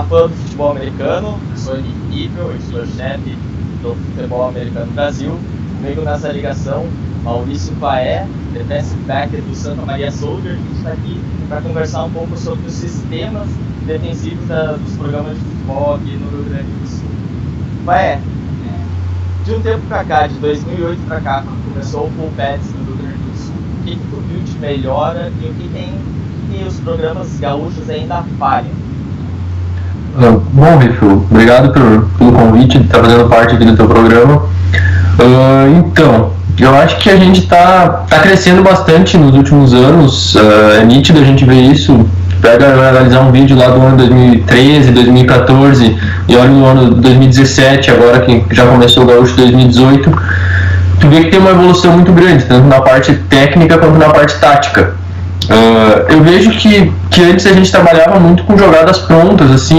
Olá, fã do futebol americano, sou Henrique Nível, editor-chefe do futebol americano no Brasil. Comigo nessa ligação, Maurício Paé, defensive backer do Santa Maria Soldier, que está aqui para conversar um pouco sobre os sistemas defensivos dos programas de futebol aqui no Rio Grande do Sul. Paé, de um tempo para cá, de 2008 para cá, quando começou o Full Pads no Rio Grande do Sul, o que tu viu de melhora e o que os programas gaúchos ainda falham? Bom, Rifu, obrigado pelo convite de estar fazendo parte aqui do teu programa. Então, eu acho que a gente está crescendo bastante nos últimos anos, é nítido a gente ver isso. Pega analisar um vídeo lá do ano 2013, 2014 e olha no ano 2017, agora que já começou o Gaúcho 2018, tu vê que tem uma evolução muito grande, tanto na parte técnica quanto na parte tática. Eu vejo que antes a gente trabalhava muito com jogadas prontas, assim,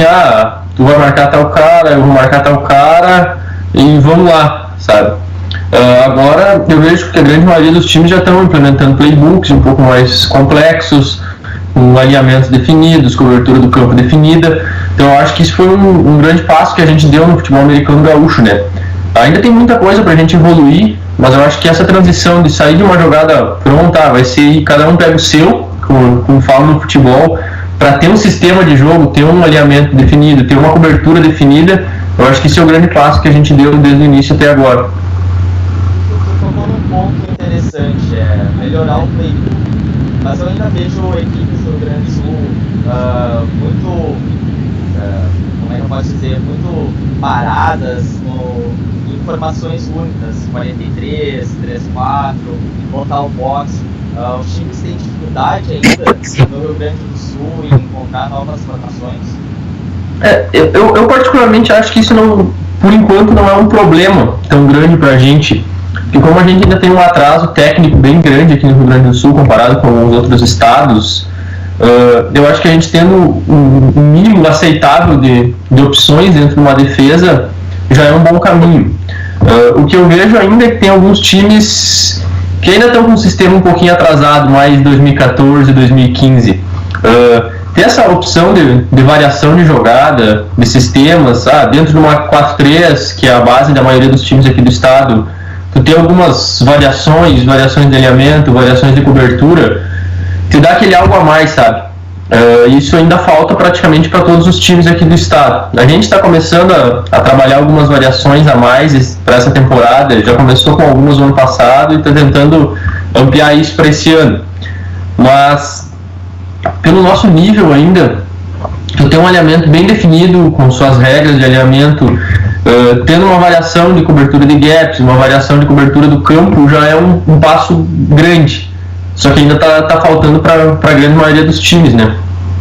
tu vai marcar tal cara, eu vou marcar tal cara e vamos lá, sabe? Agora eu vejo que a grande maioria dos times já estão implementando playbooks um pouco mais complexos, com alinhamentos definidos, cobertura do campo definida. Então eu acho que isso foi um grande passo que a gente deu no futebol americano gaúcho, né? Ainda tem muita coisa pra gente evoluir, mas eu acho que essa transição de sair de uma jogada pronta, vai ser cada um pega o seu, como fala no futebol, para ter um sistema de jogo, ter um alinhamento definido, ter uma cobertura definida. Eu acho que esse é o grande passo que a gente deu desde o início até agora. Você tocou num ponto interessante, melhorar o playbook, mas eu ainda vejo equipes do Rio Grande do Sul muito, como é que eu posso dizer, muito paradas em formações únicas, 43, 3-4, botar o box. Os times têm dificuldade ainda no Rio Grande do Sul em encontrar novas formações? Eu particularmente acho que isso por enquanto não é um problema tão grande pra gente, porque como a gente ainda tem um atraso técnico bem grande aqui no Rio Grande do Sul comparado com os outros estados, eu acho que a gente tendo um mínimo aceitável de opções dentro de uma defesa já é um bom caminho. O que eu vejo ainda é que tem alguns times que ainda estão com um sistema um pouquinho atrasado, mais 2014, 2015. Ter essa opção de variação de jogada, de sistemas, dentro de uma 4-3, que é a base da maioria dos times aqui do estado, tu ter algumas variações de alinhamento, variações de cobertura, te dá aquele algo a mais, sabe? Isso ainda falta praticamente para todos os times aqui do estado. A gente está começando a trabalhar algumas variações a mais para essa temporada, já começou com algumas no ano passado e está tentando ampliar isso para esse ano. Mas, pelo nosso nível ainda, tu tem um alinhamento bem definido, com suas regras de alinhamento, tendo uma variação de cobertura de gaps, uma variação de cobertura do campo, já é um passo grande. Só que ainda tá faltando para a grande maioria dos times, né?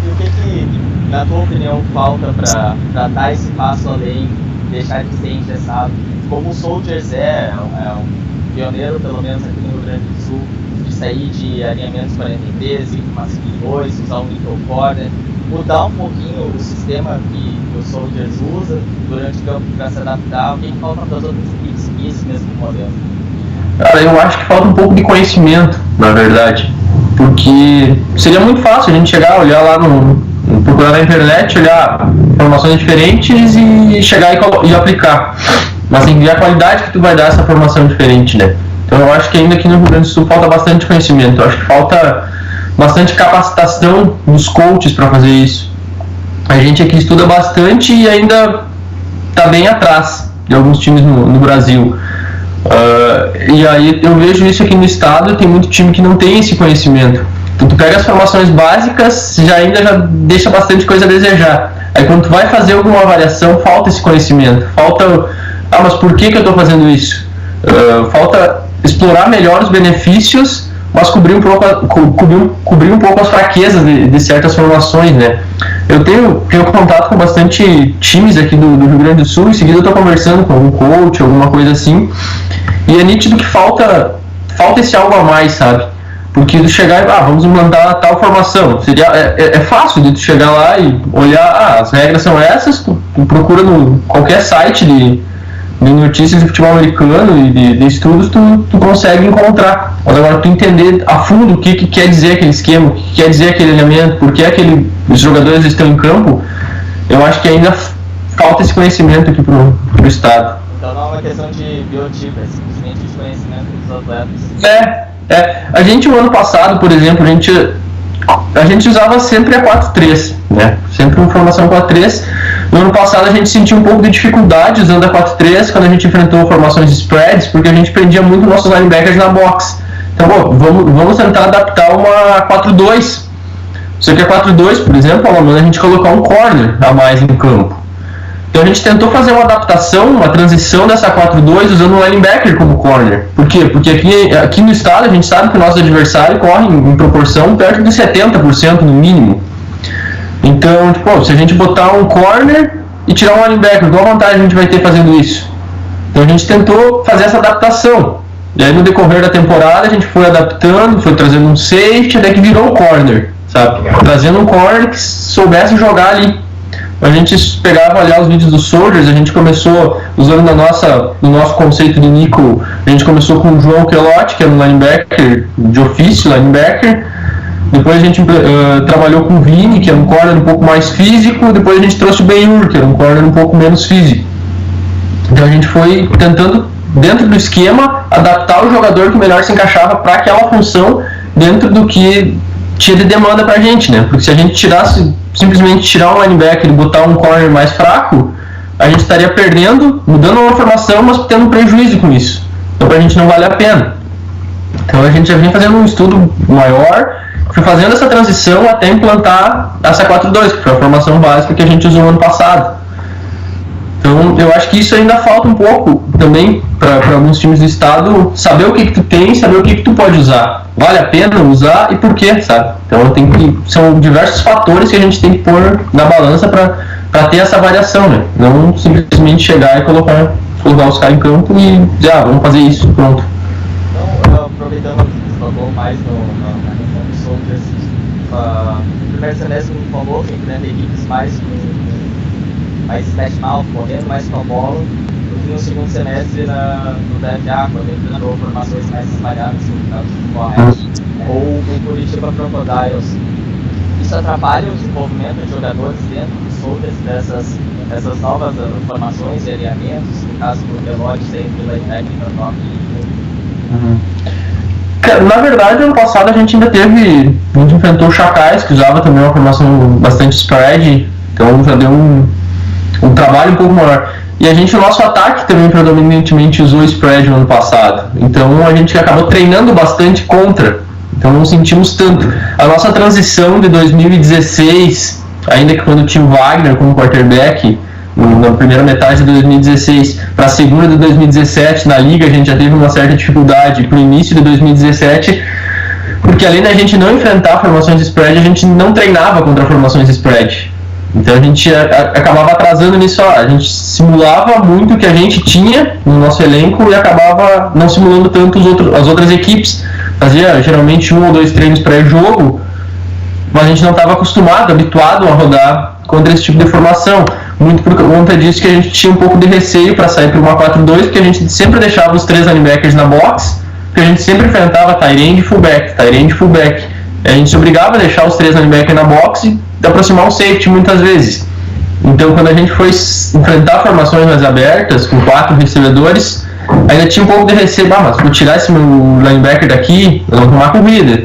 E o que na tua opinião, falta para dar esse passo além, deixar de ser engessado? Como o Soldiers é um pioneiro, pelo menos aqui no Rio Grande do Sul, de sair de alinhamentos 43, ir para 2, usar um nickel corner, mudar um pouquinho o sistema que o Soldiers usa durante o campo para se adaptar. O que falta para as outras equipes seguir esse mesmo modelo? Cara, eu acho que falta um pouco de conhecimento, na verdade, porque seria muito fácil a gente chegar, olhar lá procurar na internet, olhar informações diferentes e chegar e aplicar, mas tem que ver a qualidade que tu vai dar essa formação diferente, né? Então eu acho que ainda aqui no Rio Grande do Sul falta bastante conhecimento, eu acho que falta bastante capacitação dos coaches para fazer isso. A gente aqui estuda bastante e ainda está bem atrás de alguns times no Brasil. E aí eu vejo isso aqui no estado, tem muito time que não tem esse conhecimento. Então, tu pega as formações básicas, já deixa bastante coisa a desejar. Aí quando tu vai fazer alguma variação, falta esse conhecimento, falta, mas por que eu estou fazendo isso? Falta explorar melhor os benefícios, mas cobrir um pouco as fraquezas de certas formações, né? Eu tenho contato com bastante times aqui do Rio Grande do Sul, em seguida eu estou conversando com algum coach, alguma coisa assim, e é nítido que falta esse algo a mais, sabe? Porque tu chegar e, vamos mandar tal formação, é fácil de tu chegar lá e olhar, as regras são essas, tu procura no qualquer site de notícias de futebol americano e de estudos, tu consegue encontrar. Mas agora tu entender a fundo o que quer dizer aquele esquema, o que quer dizer aquele alinhamento, por que os jogadores estão em campo, eu acho que ainda falta esse conhecimento aqui pro estado. Então não é uma questão de biotipo, é simplesmente de conhecimento dos atletas. A gente, o ano passado, por exemplo, a gente usava sempre a 4-3, né? Sempre uma formação 4-3. No ano passado a gente sentiu um pouco de dificuldade usando a 4-3 quando a gente enfrentou formações de spreads, porque a gente prendia muito nossos linebackers na box. Então, vamos tentar adaptar uma 4-2. Só que a 4-2, por exemplo, ela manda a gente colocar um corner a mais em campo. Então a gente tentou fazer uma adaptação, uma transição dessa 4-2 usando o linebacker como corner. Por quê? Porque aqui no estado a gente sabe que o nosso adversário corre em proporção perto de 70% no mínimo. Então, tipo, se a gente botar um corner e tirar um linebacker, qual vantagem a gente vai ter fazendo isso? Então a gente tentou fazer essa adaptação. E aí no decorrer da temporada a gente foi adaptando, foi trazendo um safety, até que virou um corner, sabe? Trazendo um corner que soubesse jogar ali. A gente pegava ali os vídeos dos Soldiers, a gente começou usando no nosso conceito de Nico, a gente começou com o João Kelotti, que era um linebacker de ofício, linebacker. Depois a gente trabalhou com o Vini, que era um corner um pouco mais físico. Depois a gente trouxe o Benhur, que era um corner um pouco menos físico. Então a gente foi tentando, dentro do esquema, adaptar o jogador que melhor se encaixava para aquela função, dentro do que tinha de demanda pra gente, né? Porque se a gente simplesmente tirar um linebacker e botar um corner mais fraco, a gente estaria perdendo, mudando uma formação, mas tendo um prejuízo com isso. Então pra gente não vale a pena. Então a gente já vem fazendo um estudo maior, foi fazendo essa transição até implantar essa 4-2, que foi a formação básica que a gente usou no ano passado. Então eu acho que isso ainda falta um pouco também para alguns times do estado saber o que tu tem, saber o que tu pode usar. Vale a pena usar e por quê, sabe? Então são diversos fatores que a gente tem que pôr na balança para ter essa variação, né? Não simplesmente chegar e colocar os caras em campo e dizer, vamos fazer isso, pronto. Então, aproveitando que você falou mais na questão dos soldiers, no primeiro semestre me falou que enfrenta equipes mais smash mouth, correndo mais com a bola, do que no segundo semestre no DFA, quando ele enfrentou formações mais espalhadas, no caso do Forrest, ou o Curitiba Crocodiles. Isso atrapalha o desenvolvimento de jogadores dentro dos soldiers dessas novas formações e alinhamentos, no caso do Velote sempre linebacker no top. Na verdade, ano passado a gente enfrentou o Chacais, que usava também uma formação bastante spread, então já deu um trabalho um pouco maior. E o nosso ataque também predominantemente usou spread no ano passado, então a gente acabou treinando bastante contra, então não sentimos tanto. A nossa transição de 2016, ainda que quando tinha o Wagner como quarterback, na primeira metade de 2016 para a segunda de 2017 na liga, a gente já teve uma certa dificuldade para o início de 2017, porque além da gente não enfrentar formações de spread, a gente não treinava contra formações de spread. Então a gente acabava atrasando nisso, a gente simulava muito o que a gente tinha no nosso elenco e acabava não simulando tanto as outras equipes. Fazia geralmente 1 ou 2 treinos pré-jogo, mas a gente não estava habituado a rodar contra esse tipo de formação. Muito por conta disso que a gente tinha um pouco de receio para sair para uma 4-2, porque a gente sempre deixava os 3 linebackers na box, porque a gente sempre enfrentava tight end e fullback. A gente se obrigava a deixar os 3 linebackers na box e aproximar um safety muitas vezes. Então quando a gente foi enfrentar formações mais abertas, com 4 recebedores, ainda tinha um pouco de receio, mas se eu tirar esse meu linebacker daqui, nós vamos tomar corrida.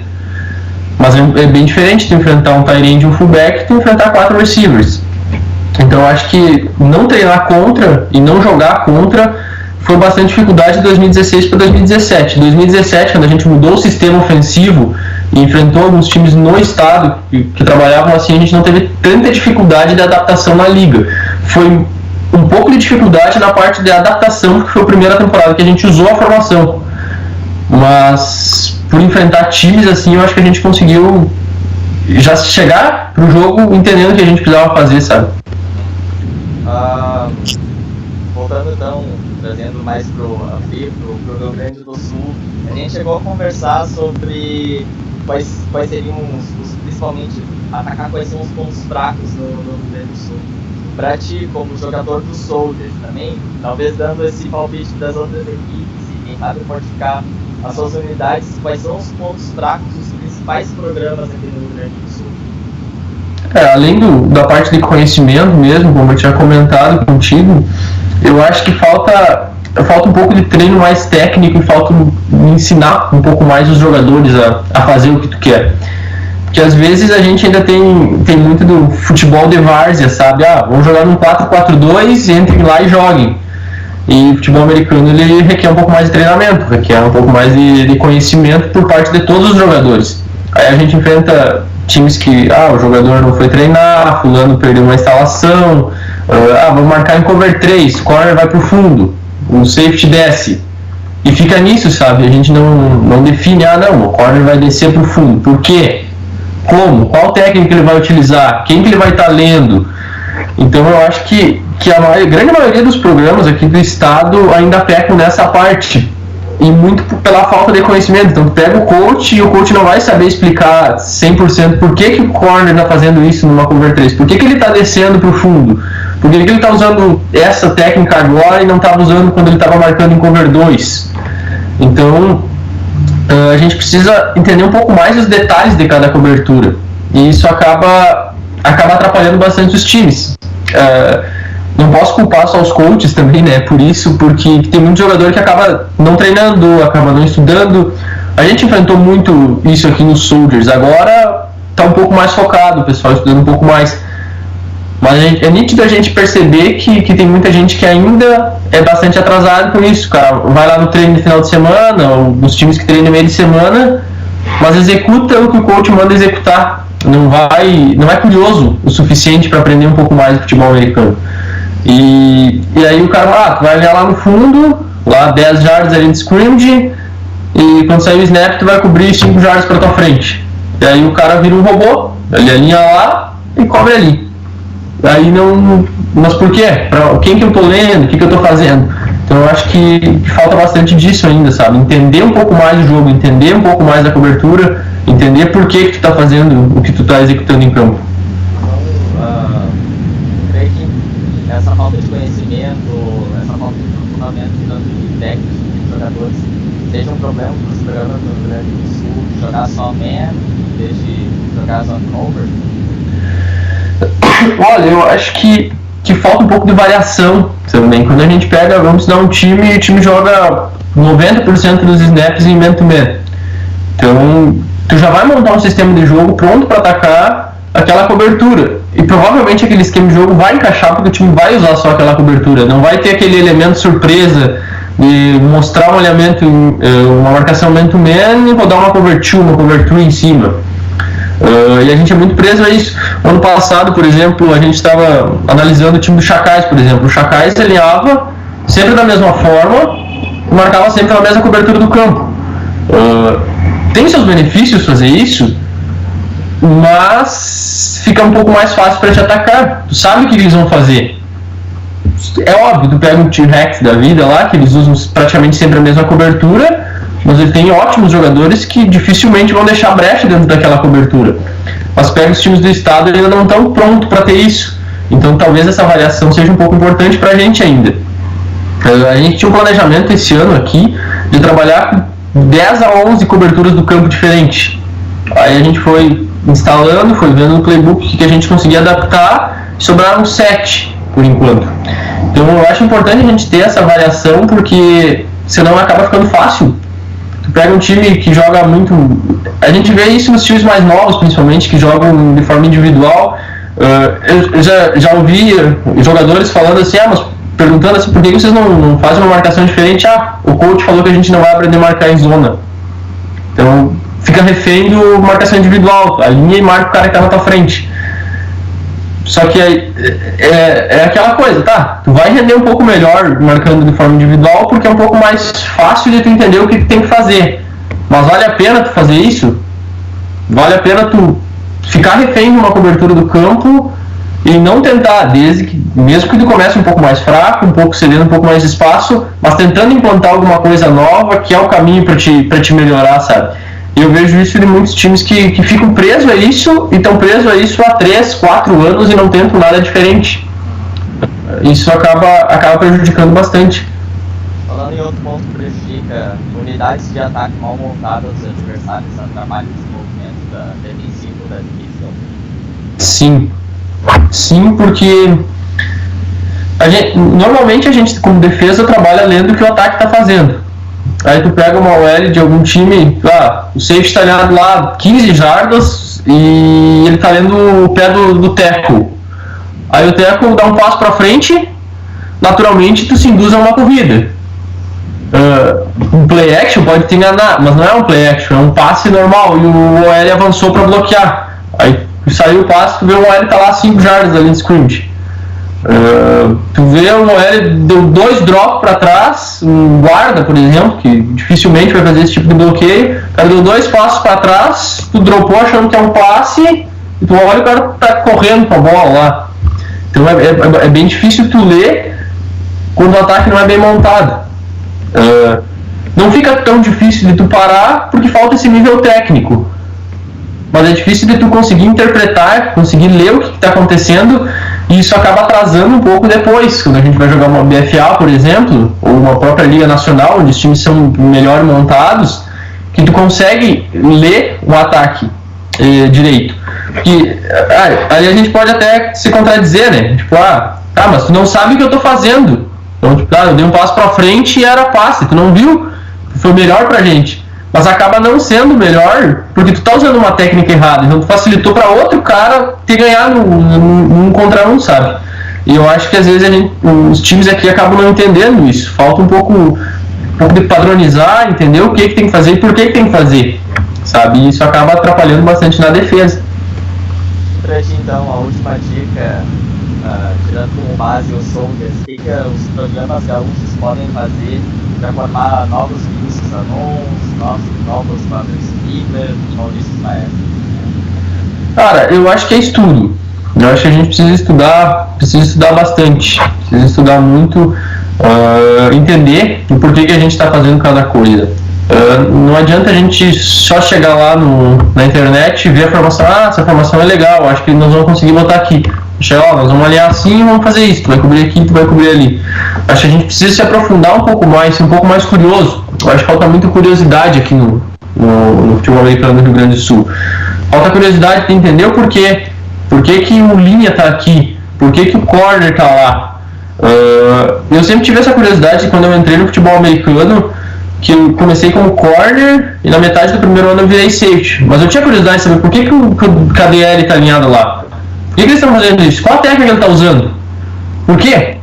Mas é bem diferente de enfrentar um tight end e um fullback de enfrentar 4 receivers. Então eu acho que não treinar contra e não jogar contra foi bastante dificuldade de 2016 para 2017. 2017, quando a gente mudou o sistema ofensivo e enfrentou alguns times no estado que trabalhavam assim, a gente não teve tanta dificuldade de adaptação na liga. Foi um pouco de dificuldade na parte de adaptação, porque foi a primeira temporada que a gente usou a formação. Mas por enfrentar times assim, eu acho que a gente conseguiu já chegar pro jogo entendendo o que a gente precisava fazer, sabe? Voltando então, trazendo mais pro Rio Grande do Sul, a gente chegou a conversar sobre quais seriam principalmente atacar quais são os pontos fracos no Rio Grande do Sul. Pra ti, como jogador do Soldiers também, talvez dando esse palpite das outras equipes e quem sabe fortificar as suas unidades, quais são os pontos fracos dos principais programas aqui no Rio Grande do Sul? Além da parte de conhecimento mesmo, como eu tinha comentado contigo, eu acho que falta um pouco de treino mais técnico e falta ensinar um pouco mais os jogadores a fazer o que tu quer. Porque às vezes a gente ainda tem muito do futebol de várzea, sabe? Vamos jogar num 4-4-2, entrem lá e joguem. E o futebol americano ele requer um pouco mais de treinamento, requer um pouco mais de conhecimento por parte de todos os jogadores. Aí a gente enfrenta times que o jogador não foi treinar, fulano perdeu uma instalação, vamos marcar em cover 3, corner vai pro fundo, o safety desce. E fica nisso, sabe? A gente não define, o corner vai descer pro fundo. Por quê? Como? Qual técnica ele vai utilizar? Quem que ele vai estar lendo? Então eu acho que a grande maioria dos programas aqui do estado ainda pecam nessa parte. E muito pela falta de conhecimento. Então tu pega o coach e o coach não vai saber explicar 100% por que o corner está fazendo isso numa cover 3. Por que ele está descendo para o fundo? Por que ele está usando essa técnica agora e não estava usando quando ele estava marcando em cover 2? Então a gente precisa entender um pouco mais os detalhes de cada cobertura. E isso acaba atrapalhando bastante os times. Não posso culpar só os coaches também, né? Por isso, porque tem muito jogador que acaba não treinando, acaba não estudando. A gente enfrentou muito isso aqui nos Soldiers. Agora tá um pouco mais focado, o pessoal estudando um pouco mais. Mas é nítido a gente perceber que tem muita gente que ainda é bastante atrasado com isso. O cara vai lá no treino de final de semana, ou nos times que treinam no meio de semana, mas executa o que o coach manda executar. Não é curioso o suficiente para aprender um pouco mais do futebol americano. E aí o cara tu vai olhar lá no fundo, lá 10 jardas ali de scrimmage, e quando sair o snap tu vai cobrir 5 jardas para tua frente. E aí o cara vira um robô, ele alinha lá e cobre ali. Aí mas por quê? Pra quem que eu tô lendo? O que eu tô fazendo? Então eu acho que falta bastante disso ainda, sabe? Entender um pouco mais do jogo, entender um pouco mais da cobertura, entender por que tu tá fazendo o que tu tá executando em campo. Creio que essa falta de conhecimento, essa falta de fundamento tanto de técnicos de jogadores seja um problema para os programas do Rio Grande do Sul, jogar só man em vez de jogar zone cover. Olha, eu acho que falta um pouco de variação também. Quando a gente pega, vamos dar um time e o time joga 90% dos snaps em man-to-man. Então, tu já vai montar um sistema de jogo pronto para atacar aquela cobertura. E provavelmente aquele esquema de jogo vai encaixar porque o time vai usar só aquela cobertura. Não vai ter aquele elemento surpresa de mostrar um alinhamento, uma marcação man-to-man e rodar uma cover 2, uma cover 3 em cima. E a gente é muito preso a isso. Ano passado, por exemplo, a gente estava analisando o time do Chacais, por exemplo. O Chacais alinhava sempre da mesma forma e marcava sempre a mesma cobertura do campo. Tem seus benefícios fazer isso, mas fica um pouco mais fácil para te atacar. Tu sabe o que eles vão fazer. É óbvio, tu pega um T-Rex da vida lá, que eles usam praticamente sempre a mesma cobertura, mas ele tem ótimos jogadores que dificilmente vão deixar brecha dentro daquela cobertura. Mas pega os times do estado e ainda não estão prontos para ter isso. Então talvez essa variação seja um pouco importante para a gente ainda. A gente tinha um planejamento esse ano aqui de trabalhar com 10 a 11 coberturas do campo diferente. Aí a gente foi instalando, foi vendo no playbook que a gente conseguia adaptar, e sobraram 7 por enquanto. Então eu acho importante a gente ter essa variação, porque senão acaba ficando fácil. Tu pega um time que joga muito... A gente vê isso nos times mais novos, principalmente, que jogam de forma individual. Eu já ouvi jogadores falando assim, mas perguntando assim, por que vocês não fazem uma marcação diferente? O coach falou que a gente não vai aprender a marcar em zona. Então, fica refém do marcação individual. A linha e marca o cara que tá na tua frente. Só que é aquela coisa, tá? Tu vai render um pouco melhor marcando de forma individual, porque é um pouco mais fácil de tu entender o que tu tem que fazer. Mas vale a pena tu fazer isso? Vale a pena tu ficar refém de uma cobertura do campo e não tentar, mesmo que tu comece um pouco mais fraco, um pouco cedendo um pouco mais de espaço, mas tentando implantar alguma coisa nova, que é o caminho para te melhorar, sabe? E eu vejo isso em muitos times que ficam presos a isso e estão presos a isso há 3, 4 anos e não tentam nada diferente. Isso acaba prejudicando bastante. Falando em outro ponto que prejudica, unidades de ataque mal montadas dos adversários atrapalham o desenvolvimento defensivo da divisão. Sim. Sim, porque normalmente a gente, como defesa, trabalha lendo o que o ataque está fazendo. Aí tu pega uma OL de algum time, o safety está lá 15 jardas e ele está lendo o pé do tackle. Aí o tackle dá um passo para frente, naturalmente tu se induz a uma corrida. Um play action pode te enganar, mas não é um play action, é um passe normal e o OL avançou para bloquear. Aí saiu o passe, tu vê o OL tá lá 5 jardas da linha de scrimmage. Tu vê o OL deu 2 drops para trás, um guarda, por exemplo, que dificilmente vai fazer esse tipo de bloqueio, o cara deu 2 passos para trás, tu dropou achando que é um passe, e tu olha e o cara tá correndo com a bola lá. Então é bem difícil tu ler quando o ataque não é bem montado. Não fica tão difícil de tu parar porque falta esse nível técnico, mas é difícil de tu conseguir interpretar, conseguir ler o que está acontecendo, e isso acaba atrasando um pouco depois, quando a gente vai jogar uma BFA, por exemplo, ou uma própria Liga Nacional, onde os times são melhor montados, que tu consegue ler o ataque direito. Porque aí a gente pode até se contradizer, né? Tipo, mas tu não sabe o que eu tô fazendo. Então, tipo, eu dei um passo pra frente e era passe, tu não viu? Foi melhor pra gente. Mas acaba não sendo melhor porque tu tá usando uma técnica errada. Então tu facilitou para outro cara ter ganhado um contra um, sabe? E eu acho que às vezes os times aqui acabam não entendendo isso. Falta um pouco de padronizar, entender o que tem que fazer e por que tem que fazer, sabe? E isso acaba atrapalhando bastante na defesa. Pra ti, então, a última dica, tirando como base os soldiers, o que os programas gaúchos podem fazer para formar novos Vinícius Anons, novos Wander Schmieder, Maurício Faé? Cara, eu acho que é estudo. Eu acho que a gente precisa estudar bastante, precisa estudar muito, entender o porquê que a gente está fazendo cada coisa. Não adianta a gente só chegar lá na internet e ver a formação, essa formação é legal, acho que nós vamos conseguir botar aqui. Nós vamos alinhar assim e vamos fazer isso, tu vai cobrir aqui, tu vai cobrir ali. Acho que a gente precisa se aprofundar um pouco mais, ser um pouco mais curioso. Eu acho que falta muita curiosidade aqui no futebol americano do Rio Grande do Sul. Falta curiosidade de entender o porquê. Por que o linha está aqui? Por que o corner está lá? Eu sempre tive essa curiosidade quando eu entrei no futebol americano, que eu comecei como corner e na metade do primeiro ano eu virei safety. Mas eu tinha curiosidade de saber por que o KDL está alinhado lá. Por que eles estão fazendo isso? Qual a técnica ele está usando? Por quê?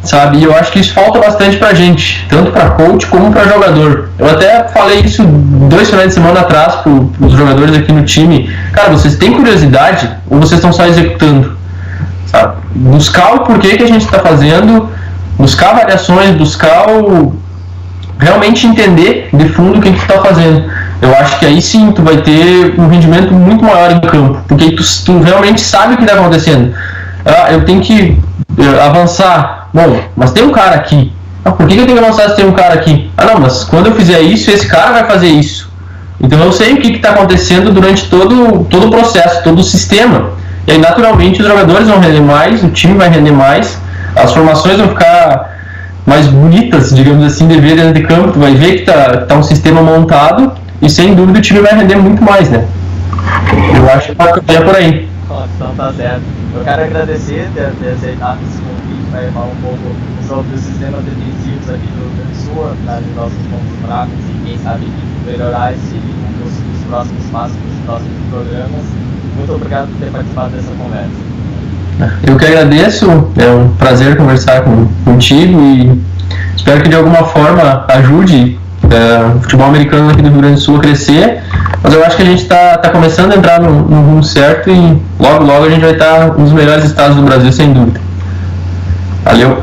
Sabe? E eu acho que isso falta bastante pra gente, tanto pra coach como pra jogador. Eu até falei isso 2 finais de semana atrás pros jogadores aqui no time. Cara, vocês têm curiosidade ou vocês estão só executando? Sabe? Buscar o porquê que a gente está fazendo, buscar variações, realmente entender de fundo o que tu está fazendo. Eu acho que aí sim tu vai ter um rendimento muito maior em campo, porque tu realmente sabe o que está acontecendo. Eu tenho que avançar. Bom, mas tem um cara aqui. Por que eu tenho que avançar se tem um cara aqui? Não, mas quando eu fizer isso, esse cara vai fazer isso. Então eu sei o que está acontecendo durante todo o processo, todo o sistema. E aí naturalmente os jogadores vão render mais, o time vai render mais, as formações vão ficar mais bonitas, digamos assim, de ver dentro de campo. Tu vai ver que tá um sistema montado e sem dúvida o time vai render muito mais, né? Eu acho que é por aí. Então tá certo. Eu quero agradecer por ter aceitado esse convite para falar um pouco sobre os sistemas defensivos aqui do Rio Grande do Sul, dos nossos pontos fracos e quem sabe melhorar os próximos passos dos próximos programas. Muito obrigado por ter participado dessa conversa. Eu que agradeço, é um prazer conversar contigo e espero que de alguma forma ajude o futebol americano aqui do Rio Grande do Sul a crescer, mas eu acho que a gente está começando a entrar no rumo certo e logo a gente vai estar um dos melhores estados do Brasil, sem dúvida. Valeu!